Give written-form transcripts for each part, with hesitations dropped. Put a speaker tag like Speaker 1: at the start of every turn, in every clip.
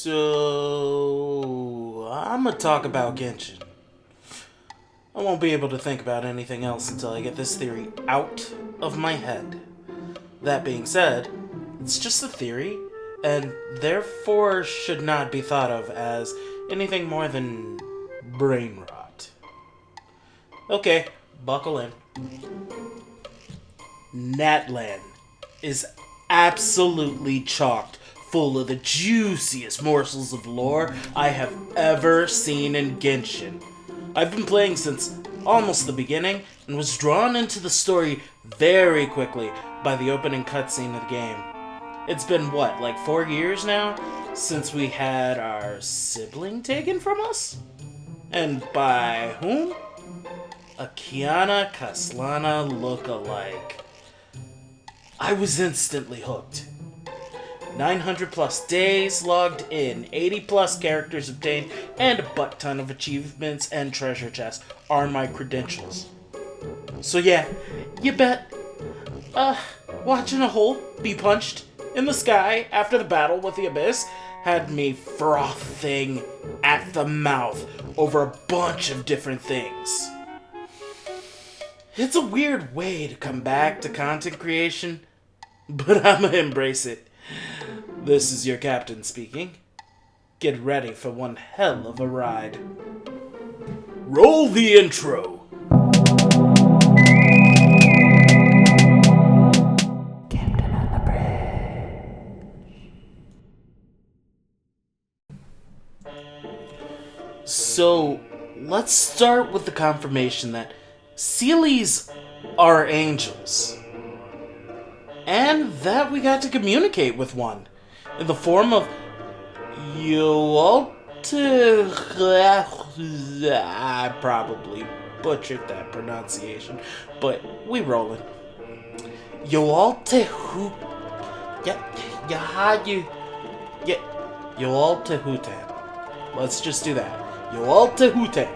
Speaker 1: So, I'm gonna talk about Genshin. I won't be able to think about anything else until I get this theory out of my head. That being said, it's just a theory, and therefore should not be thought of as anything more than brain rot. Okay, buckle in. Natlan is absolutely chocked full of the juiciest morsels of lore I have ever seen in Genshin. I've been playing since almost the beginning and was drawn into the story very quickly by the opening cutscene of the game. It's been like 4 years now since we had our sibling taken from us? And by whom? A Kiana Kaslana look-alike. I was instantly hooked. 900 plus days logged in, 80 plus characters obtained, and a butt ton of achievements and treasure chests are my credentials. So yeah, you bet. Watching a hole be punched in the sky after the battle with the Abyss had me frothing at the mouth over a bunch of different things. It's a weird way to come back to content creation, but I'ma embrace it. This is your captain speaking. Get ready for one hell of a ride. Roll the intro! Captain on the bridge. So, let's start with the confirmation that Seelies are angels. And that we got to communicate with one in the form of I probably butchered that pronunciation, but we rollin'. Yoaltehutan. Let's just do that. Yoaltehutan.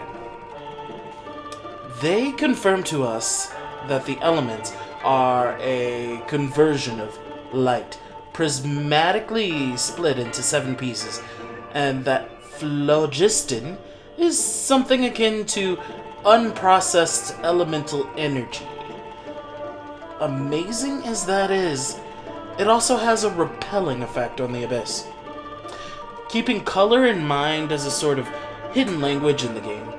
Speaker 1: They confirmed to us that the elements are a conversion of light, prismatically split into 7 pieces, and that phlogiston is something akin to unprocessed elemental energy. Amazing as that is, it also has a repelling effect on the Abyss. Keeping color in mind as a sort of hidden language in the game,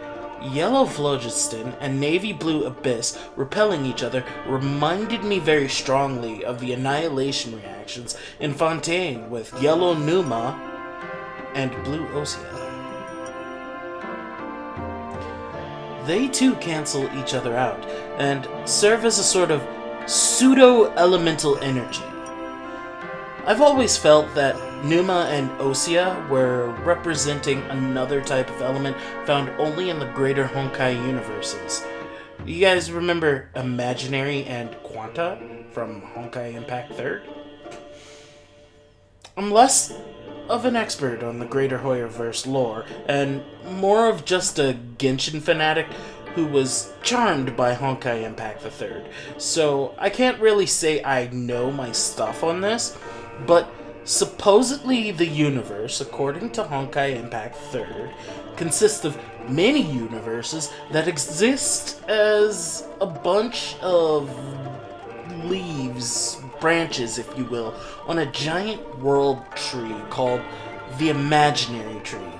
Speaker 1: yellow phlogiston and navy blue abyss repelling each other reminded me very strongly of the annihilation reactions in Fontaine with yellow Numa and blue Osea. They too cancel each other out and serve as a sort of pseudo-elemental energy. I've always felt that Numa and Osea were representing another type of element found only in the greater Honkai universes. You guys remember Imaginary and Quanta from Honkai Impact 3rd? I'm less of an expert on the greater Hoyoverse lore, and more of just a Genshin fanatic who was charmed by Honkai Impact 3rd. So I can't really say I know my stuff on this, but supposedly the universe, according to Honkai Impact 3rd, consists of many universes that exist as a bunch of leaves, branches, if you will, on a giant world tree called the Imaginary Tree.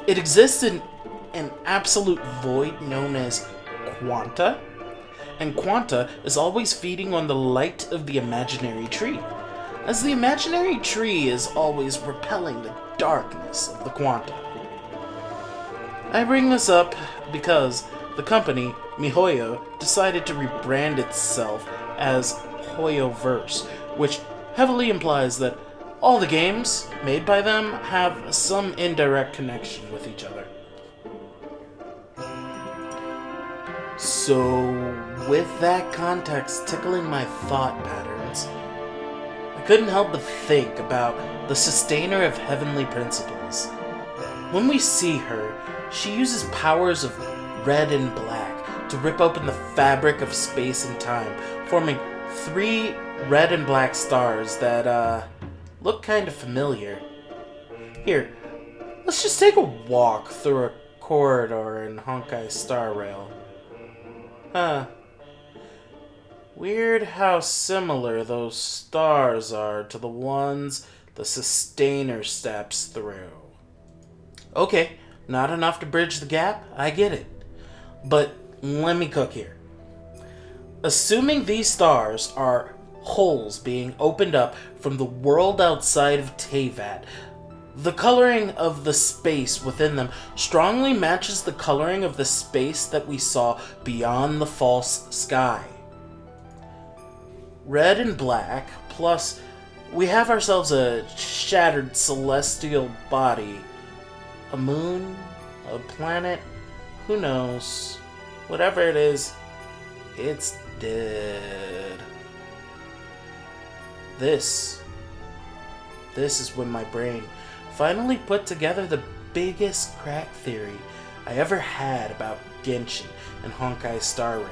Speaker 1: It exists in an absolute void known as Quanta, and Quanta is always feeding on the light of the Imaginary Tree, as the Imaginary Tree is always repelling the darkness of the Quanta. I bring this up because the company, MiHoYo, decided to rebrand itself as Hoyoverse, which heavily implies that all the games made by them have some indirect connection with each other. So, with that context tickling my thought patterns, I couldn't help but think about the sustainer of heavenly principles. When we see her, she uses powers of red and black to rip open the fabric of space and time, forming 3 red and black stars that, look kind of familiar. Here, let's just take a walk through a corridor in Honkai Star Rail. Huh. Weird how similar those stars are to the ones the Sustainer steps through. Okay, not enough to bridge the gap, I get it. But let me cook here. Assuming these stars are holes being opened up from the world outside of Teyvat, the coloring of the space within them strongly matches the coloring of the space that we saw beyond the false sky. Red and black, plus we have ourselves a shattered celestial body. A moon? A planet? Who knows? Whatever it is, it's dead. This is when my brain finally put together the biggest crack theory I ever had about Genshin and Honkai Star Rail.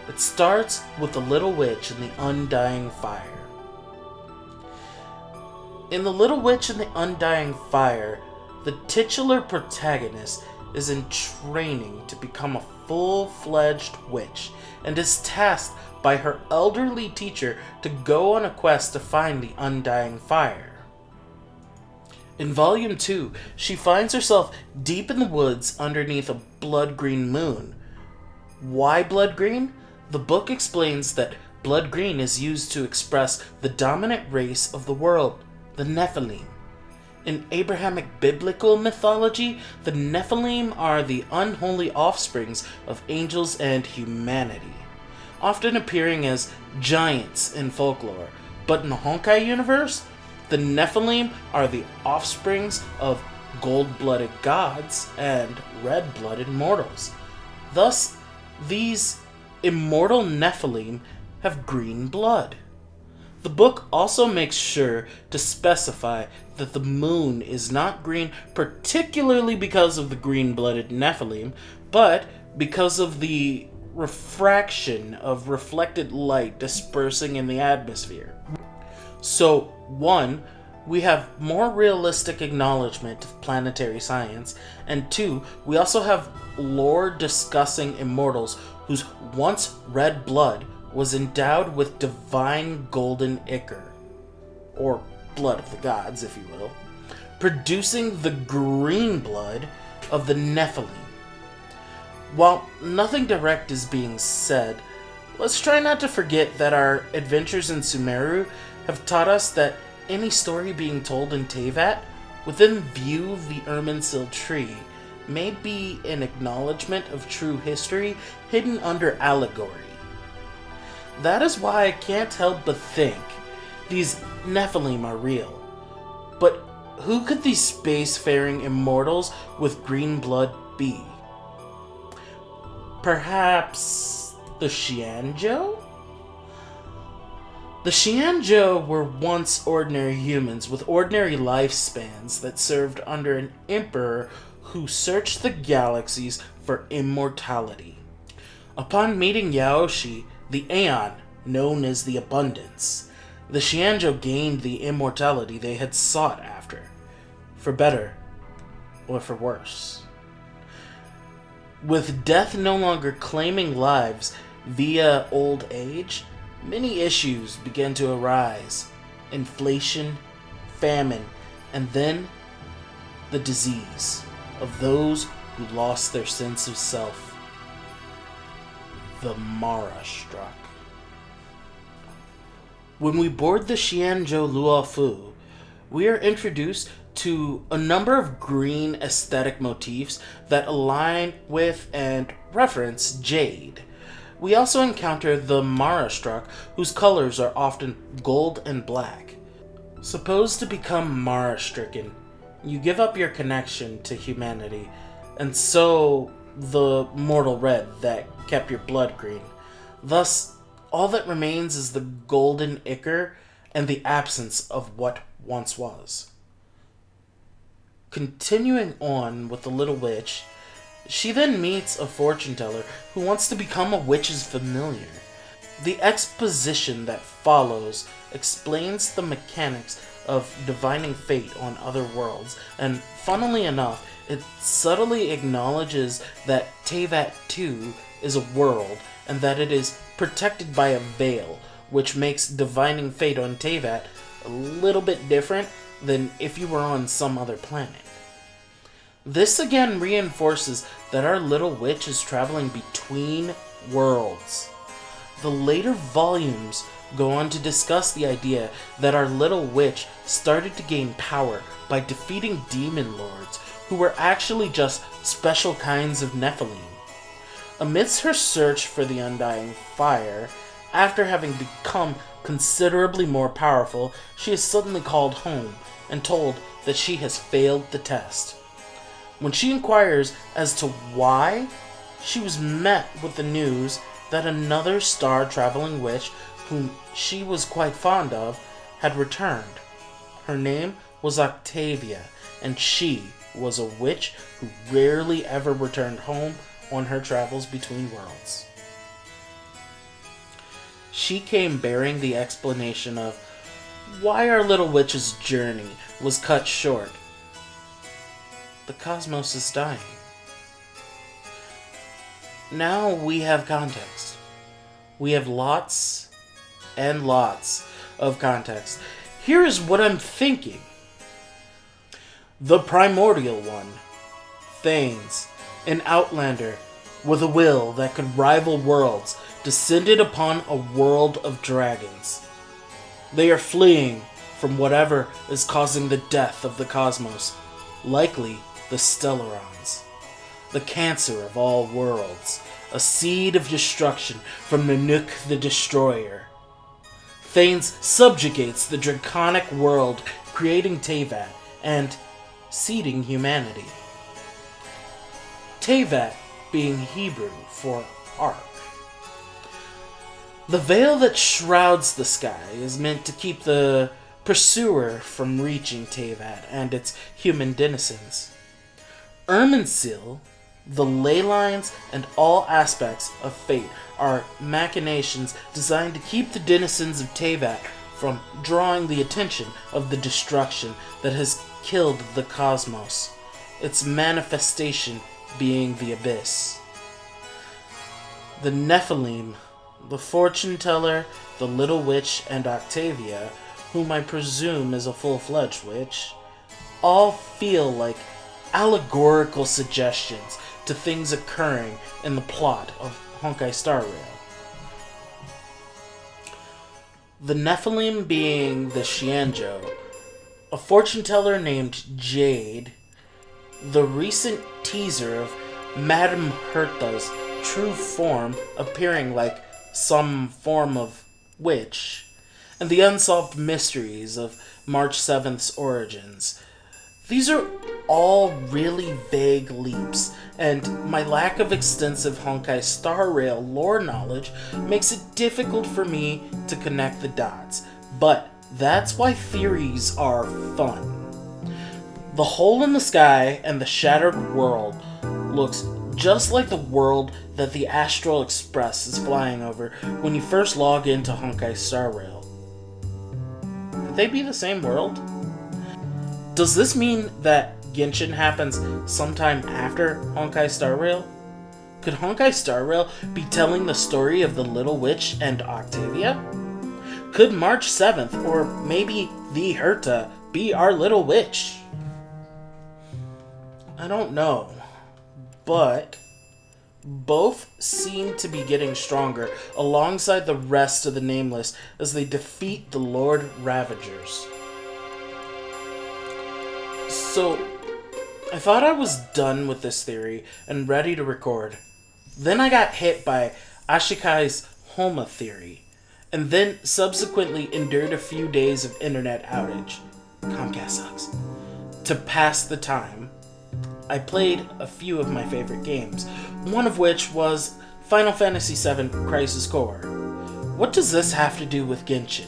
Speaker 1: It starts with the Little Witch and the Undying Fire. In The Little Witch and the Undying Fire, the titular protagonist is in training to become a full-fledged witch and is tasked by her elderly teacher to go on a quest to find the Undying Fire. In Volume 2, she finds herself deep in the woods underneath a blood-green moon. Why blood-green? The book explains that blood-green is used to express the dominant race of the world, the Nephilim. In Abrahamic biblical mythology, the Nephilim are the unholy offsprings of angels and humanity, often appearing as giants in folklore. But in the Honkai universe, the Nephilim are the offsprings of gold-blooded gods and red-blooded mortals. Thus, these immortal Nephilim have green blood. The book also makes sure to specify that the moon is not green particularly because of the green-blooded Nephilim, but because of the refraction of reflected light dispersing in the atmosphere. So, 1, we have more realistic acknowledgement of planetary science, and 2, we also have lore discussing immortals whose once red blood was endowed with divine golden ichor, or blood of the gods, if you will, producing the green blood of the Nephilim. While nothing direct is being said, let's try not to forget that our adventures in Sumeru have taught us that any story being told in Teyvat, within view of the Irminsul tree, may be an acknowledgement of true history hidden under allegory. That is why I can't help but think these Nephilim are real. But who could these spacefaring immortals with green blood be? Perhaps the Xianzhou? The Xianzhou were once ordinary humans with ordinary lifespans that served under an emperor who searched the galaxies for immortality. Upon meeting Yaoshi, the Aeon, known as the Abundance, the Xianzhou gained the immortality they had sought after, for better or for worse. With death no longer claiming lives via old age, many issues began to arise. Inflation, famine, and then the disease of those who lost their sense of self. The Mara struck. When we board the Xianzhou Luofu, we are introduced to a number of green aesthetic motifs that align with and reference jade. We also encounter the Mara struck, whose colors are often gold and black. Supposed to become Mara stricken, you give up your connection to humanity, and so the mortal red that kept your blood green. Thus, all that remains is the golden ichor and the absence of what once was. Continuing on with the Little Witch, she then meets a fortune teller who wants to become a witch's familiar. The exposition that follows explains the mechanics of divining fate on other worlds, and funnily enough, it subtly acknowledges that Teyvat 2 is a world, and that it is protected by a veil, which makes divining fate on Teyvat a little bit different than if you were on some other planet. This again reinforces that our little witch is traveling between worlds. The later volumes go on to discuss the idea that our little witch started to gain power by defeating demon lords who were actually just special kinds of Nephilim. Amidst her search for the undying fire, after having become considerably more powerful, she is suddenly called home and told that she has failed the test. When she inquires as to why, she was met with the news that another star-traveling witch, whom she was quite fond of, had returned. Her name was Octavia, and she was a witch who rarely ever returned home on her travels between worlds. She came bearing the explanation of why our little witch's journey was cut short. The cosmos is dying. Now we have context. We have lots and lots of context. Here is what I'm thinking. The primordial one, Thanes, an outlander with a will that could rival worlds, descended upon a world of dragons. They are fleeing from whatever is causing the death of the cosmos, likely the Stellarons, the cancer of all worlds, a seed of destruction from Nanook the Destroyer. Thanes subjugates the draconic world, creating Teyvat and seeding humanity. Teyvat being Hebrew for ark. The veil that shrouds the sky is meant to keep the pursuer from reaching Teyvat and its human denizens. Irminsul, the ley lines, and all aspects of fate are machinations designed to keep the denizens of Teyvat from drawing the attention of the destruction that has killed the cosmos, its manifestation being the abyss. The Nephilim, the fortune teller, the little witch, and Octavia, whom I presume is a full-fledged witch, all feel like allegorical suggestions to things occurring in the plot of Honkai Star Rail. The Nephilim being the Xianzhou, a fortune teller named Jade, the recent teaser of Madame Hertha's true form appearing like some form of witch, and the unsolved mysteries of March 7th's origins. These are all really vague leaps, and my lack of extensive Honkai Star Rail lore knowledge makes it difficult for me to connect the dots, but that's why theories are fun. The hole in the sky and the shattered world looks just like the world that the Astral Express is flying over when you first log into Honkai Star Rail. Could they be the same world? Does this mean that Genshin happens sometime after Honkai Star Rail? Could Honkai Star Rail be telling the story of the Little Witch and Octavia? Could March 7th, or maybe the Herta, be our Little Witch? I don't know, but both seem to be getting stronger alongside the rest of the Nameless as they defeat the Lord Ravagers. So, I thought I was done with this theory and ready to record. Then I got hit by Ashikai's Homa theory, and then subsequently endured a few days of internet outage. Comcast sucks. To pass the time, I played a few of my favorite games, one of which was Final Fantasy VII Crisis Core. What does this have to do with Genshin?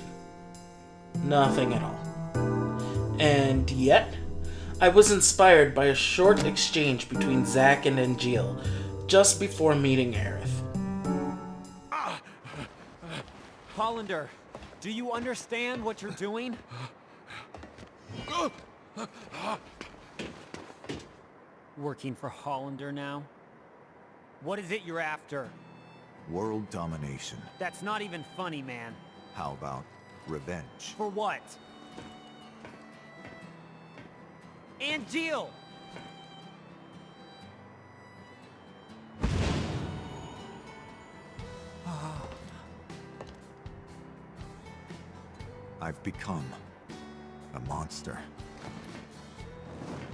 Speaker 1: Nothing at all. And yet, I was inspired by a short exchange between Zack and Angeal just before meeting Aerith.
Speaker 2: Hollander, do you understand what you're doing? Working for Hollander now? What is it you're after?
Speaker 3: World domination.
Speaker 2: That's not even funny, man.
Speaker 3: How about revenge?
Speaker 2: For what? And Jill!
Speaker 3: I've become a monster.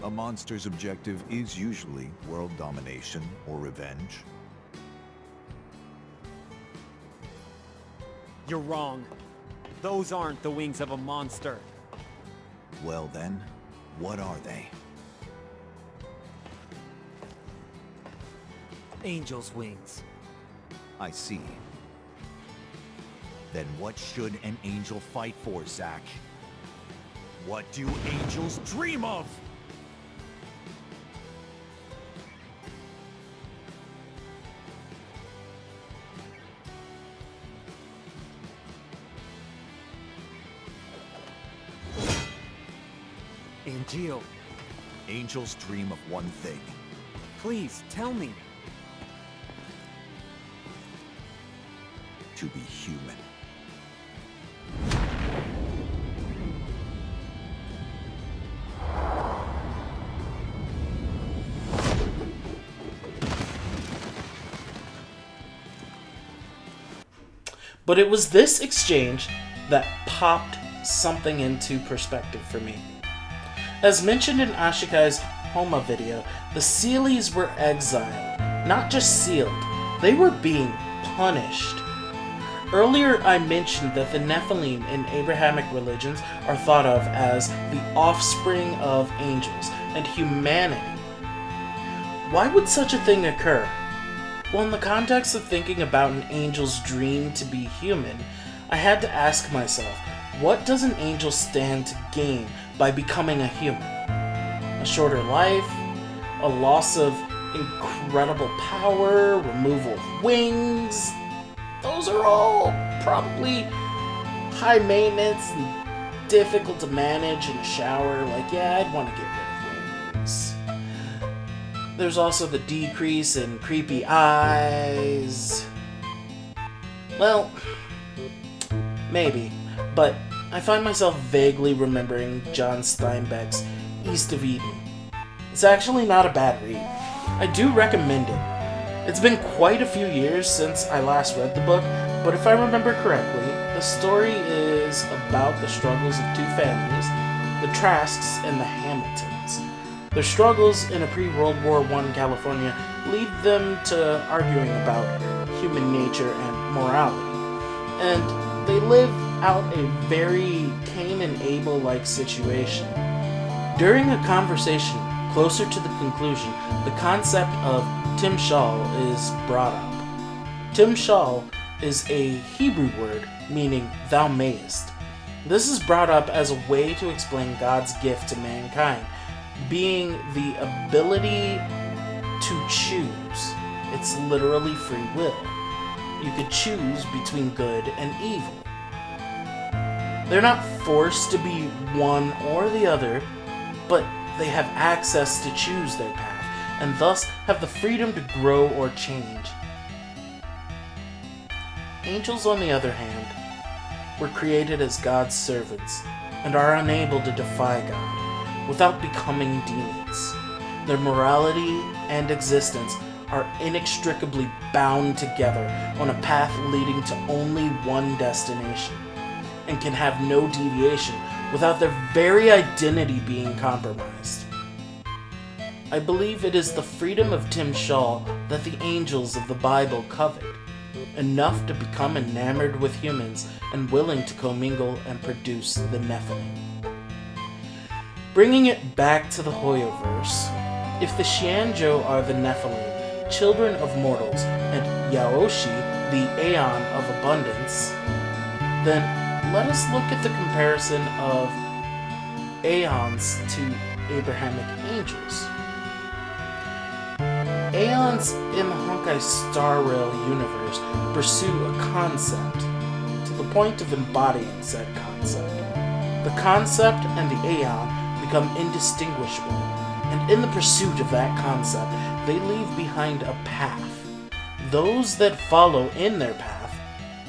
Speaker 3: A monster's objective is usually world domination or revenge.
Speaker 2: You're wrong. Those aren't the wings of a monster.
Speaker 3: Well then, what are they?
Speaker 2: Angel's wings.
Speaker 3: I see. Then what should an angel fight for, Zack? What do angels dream of?
Speaker 2: And Jill.
Speaker 3: Angels dream of one thing.
Speaker 2: Please, tell me.
Speaker 3: To be human.
Speaker 1: But it was this exchange that popped something into perspective for me. As mentioned in Ashikai's Homa video, the Seelies were exiled, not just sealed, they were being punished. Earlier I mentioned that the Nephilim in Abrahamic religions are thought of as the offspring of angels and humanity. Why would such a thing occur? Well, in the context of thinking about an angel's dream to be human, I had to ask myself, what does an angel stand to gain by becoming a human? A shorter life? A loss of incredible power? Removal of wings? Those are all probably high maintenance and difficult to manage in a shower. Like, yeah, I'd want to get rid of wings. There's also the decrease in creepy eyes. Well, maybe, but I find myself vaguely remembering John Steinbeck's East of Eden. It's actually not a bad read. I do recommend it. It's been quite a few years since I last read the book, but if I remember correctly, the story is about the struggles of two families, the Trasks and the Hamiltons. Their struggles in a pre-World War I California lead them to arguing about human nature and morality. And they live out a very Cain and Abel-like situation. During a conversation closer to the conclusion, the concept of Timshal is brought up. Timshal is a Hebrew word meaning thou mayest. This is brought up as a way to explain God's gift to mankind, being the ability to choose. It's literally free will. You could choose between good and evil. They're not forced to be one or the other, but they have access to choose their path, and thus have the freedom to grow or change. Angels, on the other hand, were created as God's servants, and are unable to defy God without becoming demons. Their morality and existence are inextricably bound together on a path leading to only one destination, and can have no deviation without their very identity being compromised. I believe it is the freedom of Timshal that the angels of the Bible covet, enough to become enamored with humans and willing to commingle and produce the Nephilim. Bringing it back to the Hoyoverse, if the Xianzhou are the Nephilim, children of mortals, and Yaoshi, the Aeon of abundance, then let us look at the comparison of Aeons to Abrahamic angels. Aeons in the Honkai Star Rail universe pursue a concept to the point of embodying said concept. The concept and the Aeon become indistinguishable, and in the pursuit of that concept, they leave behind a path. Those that follow in their path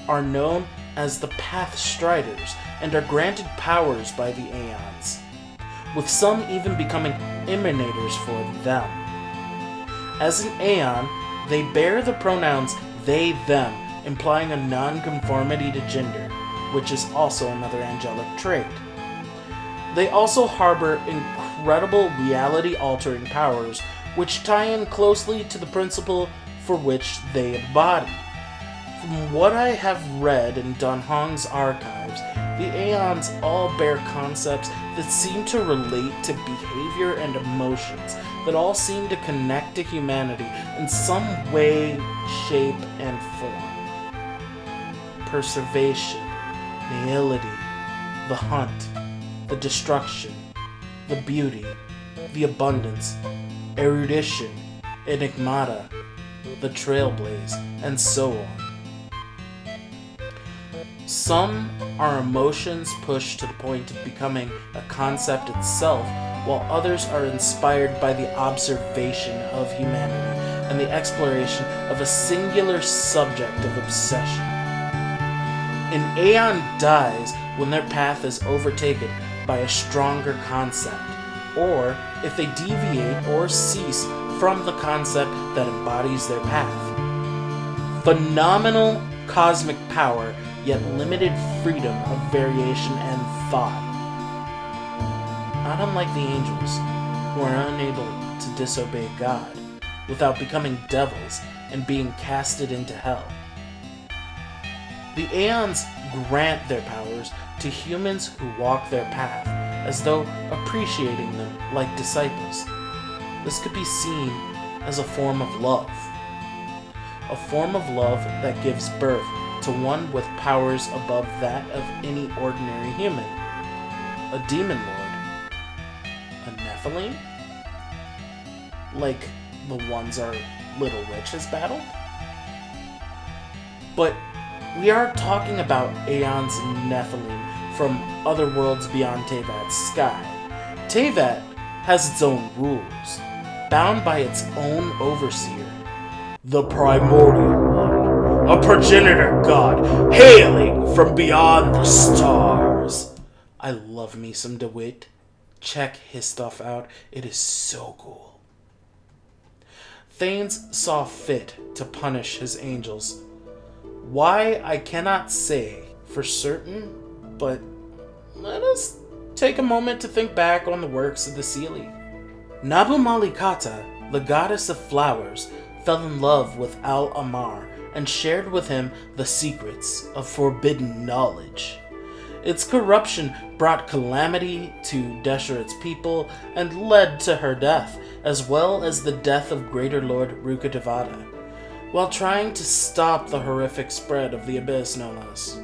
Speaker 1: are known as the Path Striders and are granted powers by the Aeons, with some even becoming emanators for them. As an Aeon, they bear the pronouns they, them, implying a non-conformity to gender, which is also another angelic trait. They also harbor incredible reality-altering powers, which tie in closely to the principle for which they embody. From what I have read in Dan Hong's archives, the Aeons all bear concepts that seem to relate to behavior and emotions that all seem to connect to humanity in some way, shape, and form. Preservation, nihility, the hunt, the destruction, the beauty, the abundance, erudition, enigmata, the trailblaze, and so on. Some are emotions pushed to the point of becoming a concept itself, while others are inspired by the observation of humanity and the exploration of a singular subject of obsession. An Aeon dies when their path is overtaken by a stronger concept, or if they deviate or cease from the concept that embodies their path. Phenomenal cosmic power, yet limited freedom of variation and thought. Not unlike the angels, who are unable to disobey God without becoming devils and being casted into hell. The Aeons grant their powers to humans who walk their path, as though appreciating them like disciples. This could be seen as a form of love. A form of love that gives birth to one with powers above that of any ordinary human. A demon lord. A Nephilim? Like the ones our little witch has battled? But we are talking about Aeons and Nephilim from other worlds beyond Tevat's sky. Tevat has its own rules, bound by its own overseer, the Primordial One, a progenitor god hailing from beyond the stars. I love me some DeWitt. Check his stuff out, it is so cool. Thanes saw fit to punish his angels. Why, I cannot say for certain, but let us take a moment to think back on the works of the Seelie. Nabu Malikata, the goddess of flowers, fell in love with Al-Amar and shared with him the secrets of forbidden knowledge. Its corruption brought calamity to Desheret's people and led to her death, as well as the death of Greater Lord Rukkhadevata, while trying to stop the horrific spread of the abyss known as.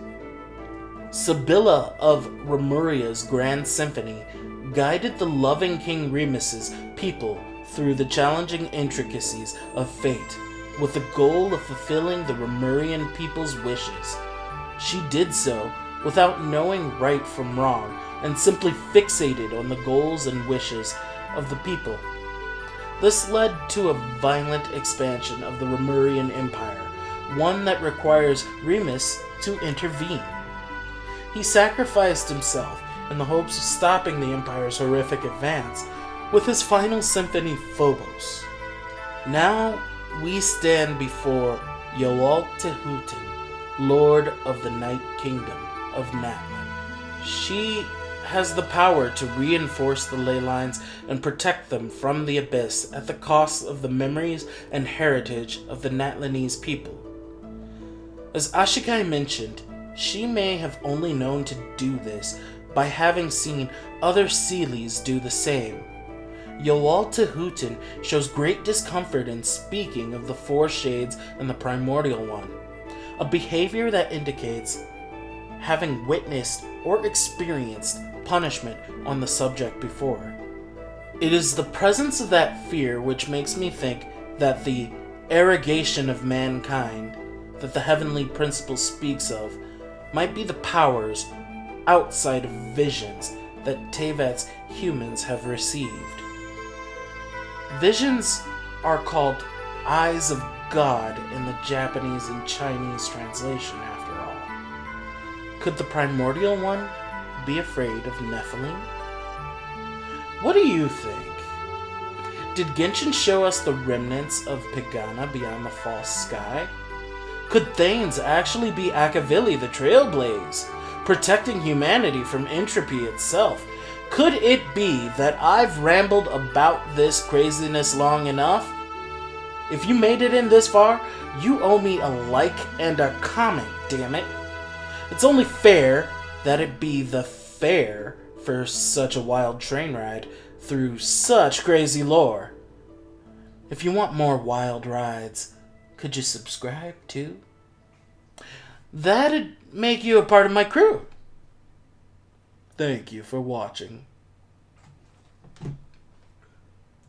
Speaker 1: Sibylla of Remuria's Grand Symphony guided the loving King Remus's people through the challenging intricacies of fate, with the goal of fulfilling the Remurian people's wishes. She did so without knowing right from wrong, and simply fixated on the goals and wishes of the people. This led to a violent expansion of the Remurian Empire, one that requires Remus to intervene. He sacrificed himself in the hopes of stopping the Empire's horrific advance with his final symphony, Phobos. Now we stand before Yoalt Tehutin, Lord of the Night Kingdom of Natlan. She has the power to reinforce the ley lines and protect them from the abyss at the cost of the memories and heritage of the Natlanese people. As Ashikai mentioned, she may have only known to do this by having seen other Seelies do the same. Yoalt Tehutin shows great discomfort in speaking of the Four Shades and the Primordial One, a behavior that indicates having witnessed or experienced punishment on the subject before. It is the presence of that fear which makes me think that the arrogation of mankind that the heavenly principle speaks of might be the powers outside of visions that Tevet's humans have received. Visions are called Eyes of God in the Japanese and Chinese translation, after all. Could the primordial one be afraid of Nephilim? What do you think? Did Genshin show us the remnants of Pagana beyond the false sky? Could Thanes actually be Akavili the Trailblaze, protecting humanity from entropy itself? Could it be that I've rambled about this craziness long enough? If you made it in this far, you owe me a like and a comment, damn it. It's only fair that it be the fare for such a wild train ride through such crazy lore. If you want more wild rides, could you subscribe too? That'd make you a part of my crew. Thank you for watching.